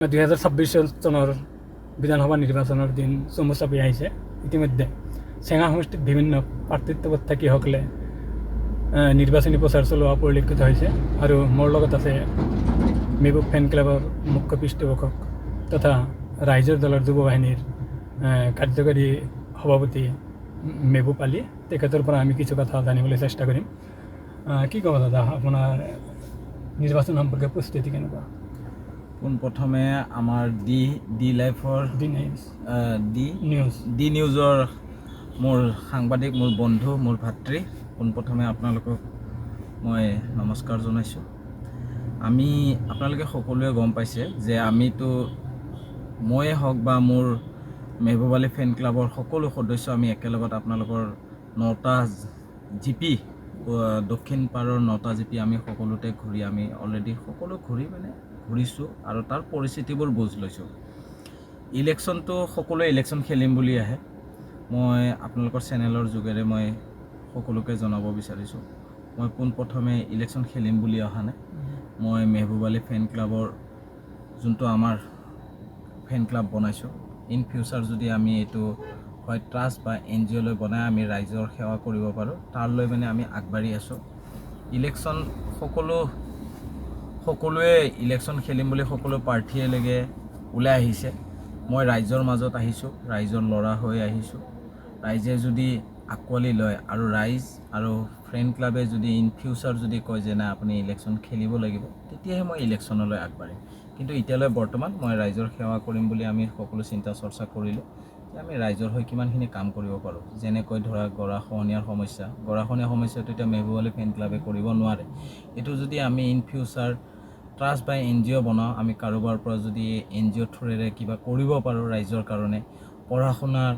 2026 চনৰ বিধানসভা নিৰ্বাচনৰ দিন চমু চাপি আহিছে। ইতিমধ্যে চেঙা সমষ্টিত বিভিন্ন প্ৰাৰ্থীৰ প্ৰত্যাশীসকলে নিৰ্বাচনী প্ৰচাৰ চলোৱা পৰিলক্ষিত হৈছে আৰু মোৰ লগত আছে মেহবুব ফেন ক্লাবৰ মুখ্য পৃষ্ঠপোষক তথা ৰাইজৰ দলৰ যুৱ বাহিনীৰ কাৰ্যকাৰী সভাপতি মেহবুব আলী। তেখেতৰ পৰা আমি কিছু কথা জানিবলৈ চেষ্টা কৰিম। কি ক'ব দাদা, আপোনাৰ নিৰ্বাচন সম্পৰ্কে প্ৰস্তুতি কেনেকুৱা? পোনপ্ৰথমে আমাৰ ডি লাইফৰ ডি নিউজৰ মোৰ সাংবাদিক, মোৰ বন্ধু, মোৰ ভাতৃ, পোনপ্ৰথমে আপোনালোকক মই নমস্কাৰ জনাইছোঁ। আপোনালোকে সকলোৱে গম পাইছে যে ময়ে হওক বা মোৰ মেহবুব আলী ফেন ক্লাবৰ সকলো সদস্য আমি একেলগত আপোনালোকৰ 9টা জিপি দক্ষিণ পাৰৰ 9টা জিপি আমি সকলোতে আমি অলৰেডি সকলো ঘূৰিছোঁ আৰু তাৰ পৰিস্থিতিবোৰ বুজ লৈছোঁ। ইলেকশ্যনটো সকলোৱে ইলেকশ্যন খেলিম বুলি আহে। মই আপোনালোকৰ চেনেলৰ যোগেৰে মই সকলোকে জনাব বিচাৰিছোঁ, মই পোনপ্ৰথমে ইলেকশ্যন খেলিম বুলি অহা নাই। মই মেহবুব আলী ফেন ক্লাবৰ যোনটো আমাৰ ফেন ক্লাব বনাইছোঁ, ইন ফিউচাৰ যদি আমি এইটো হয় ট্ৰাষ্ট বা NGO লৈ বনাই আমি ৰাইজৰ সেৱা কৰিব পাৰোঁ, তাৰলৈ আমি আগবাঢ়ি আছোঁ। ইলেকশ্যন সকলোৱে ইলেকশ্যন খেলিম বুলি সকলো প্ৰাৰ্থীলৈকে ওলাই আহিছে। মই ৰাইজৰ মাজত আহিছোঁ, ৰাইজৰ ল'ৰা হৈ আহিছোঁ। ৰাইজে যদি আঁকোৱালি লয় আৰু ৰাইজ আৰু ফ্ৰেণ্ড ক্লাবে যদি ইন ফিউচাৰ যদি কয় যে নাই আপুনি ইলেকশ্যন খেলিব লাগিব, তেতিয়াহে মই ইলেকশ্যনলৈ আগবাঢ়িম। কিন্তু এতিয়ালৈ বৰ্তমান মই ৰাইজৰ সেৱা কৰিম বুলি আমি সকলো চিন্তা চৰ্চা কৰিলোঁ যে আমি ৰাইজৰ হৈ কিমানখিনি কাম কৰিব পাৰোঁ। যেনেকৈ ধৰা গৰাখহনীয়াৰ সমস্যাটো এতিয়া মেহবুব আলী ফেন ক্লাবে কৰিব নোৱাৰে। এইটো যদি আমি in future trust by NGO বনাওঁ, আমি কাৰোবাৰ পৰা যদি NGO থ্ৰুৰে কিবা কৰিব পাৰোঁ ৰাইজৰ কাৰণে, পঢ়া শুনাৰ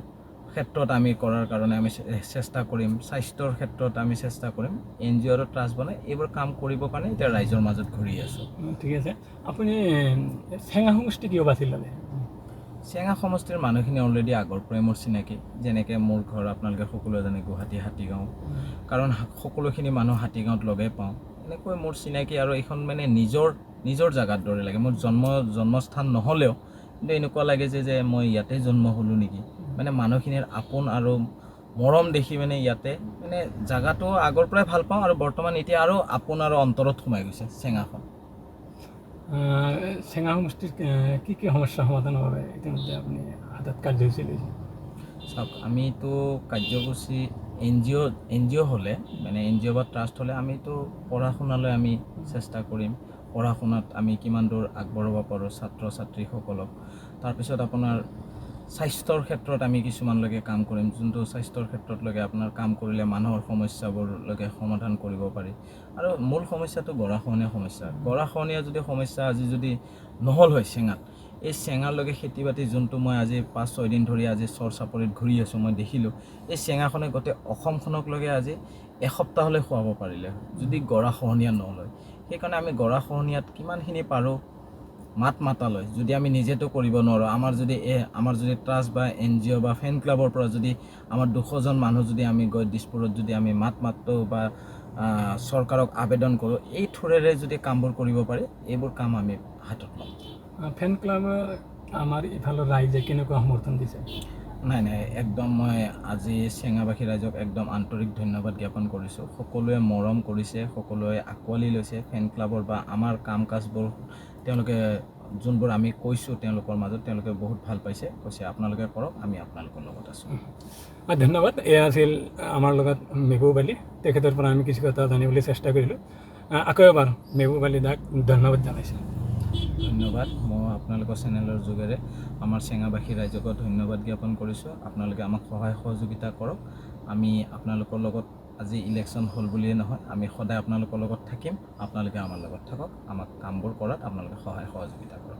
ক্ষেত্ৰত আমি কৰাৰ কাৰণে আমি চেষ্টা কৰিম, স্বাস্থ্যৰ ক্ষেত্ৰত আমি চেষ্টা কৰিম। NGO আৰু ট্ৰাষ্ট বনাই এইবোৰ কাম কৰিবৰ কাৰণে এতিয়া ৰাইজৰ মাজত ঘূৰি আছোঁ। ঠিক আছে, আপুনি চেঙা সমষ্টি কিয় বাছি ল'লে? চেঙা সমষ্টিৰ মানুহখিনি অলৰেডি আগৰ পৰাই মোৰ চিনাকি। যেনেকৈ মোৰ ঘৰ আপোনালোকে সকলোৱে জানে গুৱাহাটী হাতীগাঁও, কাৰণ সকলোখিনি মানুহ হাতীগাঁৱত লগে পাওঁ। এনেকৈ মোৰ চিনাকি আৰু এইখন নিজৰ জেগাৰ দৰে লাগে। মোৰ জন্মস্থান নহ'লেও কিন্তু এনেকুৱা লাগে যে মই ইয়াতে জন্ম হ'লোঁ নেকি। মানুহখিনিৰ আপোন আৰু মৰম দেখি ইয়াতে জেগাটো আগৰ পৰাই ভাল পাওঁ আৰু বৰ্তমান এতিয়া আৰু আপোন আৰু অন্তৰত সোমাই গৈছে চেঙাখন। চেঙা সমষ্টিৰ কি সমস্যা সমাধানৰ বাবে ইতিমধ্যে আপুনি হাতত কাৰ্যসূচী লৈছে? চাওক, আমিতো কাৰ্যসূচী NGO হ'লে NGO বা ট্ৰাষ্ট হ'লে আমিতো পঢ়া শুনালৈ আমি চেষ্টা কৰিম। পঢ়া শুনাত আমি কিমান দূৰ আগবঢ়াব পাৰোঁ ছাত্ৰ ছাত্ৰীসকলক। তাৰপিছত আপোনাৰ স্বাস্থ্যৰ ক্ষেত্ৰত আমি কিছুমানলৈকে কাম কৰিম, যোনটো স্বাস্থ্যৰ ক্ষেত্ৰতলৈকে আপোনাৰ কাম কৰিলে মানুহৰ সমস্যাবোৰলৈকে সমাধান কৰিব পাৰি। আৰু মূল সমস্যাটো গৰাখহনীয়া যদি সমস্যা আজি যদি নহ'ল হয় চেঙাত, এই চেঙালৈকে খেতি বাতি যোনটো মই আজি 5-6 দিন ধৰি আজি চৰ চাপৰিত ঘূৰি আছোঁ, মই দেখিলোঁ এই চেঙাখনে গোটেই অসমখনকলৈকে আজি এসপ্তাহলৈ খুৱাব পাৰিলে যদি গৰাখহনীয়া নহ'ল হয়। সেইকাৰণে আমি গৰাখহনীয়াত কিমানখিনি পাৰোঁ মাত মাতালৈ যদি আমি নিজেতো কৰিব নোৱাৰোঁ, আমাৰ যদি ট্ৰাষ্ট বা NGO বা ফেন ক্লাবৰ পৰা যদি আমাৰ 200জন মানুহ যদি আমি গৈ দিছপুৰত যদি আমি মাতোঁ বা চৰকাৰক আবেদন কৰোঁ, এই থ্ৰুৰে যদি কামবোৰ কৰিব পাৰি, এইবোৰ কাম আমি হাতত ল'ম। ফেন ক্লাবৰ আমাৰ ইফালৰ ৰাইজে কেনেকুৱা সমৰ্থন দিছে? নাই, একদম মই আজি চেঙাবাসী ৰাইজক একদম আন্তৰিক ধন্যবাদ জ্ঞাপন কৰিছোঁ। সকলোৱে মৰম কৰিছে, সকলোৱে আঁকোৱালি লৈছে ফেন ক্লাবৰ বা আমাৰ কাম কাজবোৰ। তেওঁলোকে যোনবোৰ আমি কৈছোঁ তেওঁলোকৰ মাজত তেওঁলোকে বহুত ভাল পাইছে, কৈছে আপোনালোকে কৰক, আমি আপোনালোকৰ লগত আছোঁ। ধন্যবাদ। এয়া আছিল আমাৰ লগত মেহবুব আলী। তেখেতৰ পৰা আমি কিছু কথা জানিবলৈ চেষ্টা কৰিলোঁ। আকৌ এবাৰ মেহবুব আলী দাক ধন্যবাদ জনাইছোঁ। ধন্যবাদ। মই আপোনালোকৰ চেনেলৰ যোগেৰে আমাৰ চেঙাবাসী ৰাইজকো ধন্যবাদ জ্ঞাপন কৰিছোঁ। আপোনালোকে আমাক সহায় সহযোগিতা কৰক। আমি আপোনালোকৰ লগত আজি ইলেকশ্যন হ'ল বুলিয়ে নহয়, আমি সদায় আপোনালোকৰ লগত থাকিম। আপোনালোকে আমাৰ লগত থাকক, আমাক কামবোৰ কৰাত আপোনালোকে সহায় সহযোগিতা কৰক।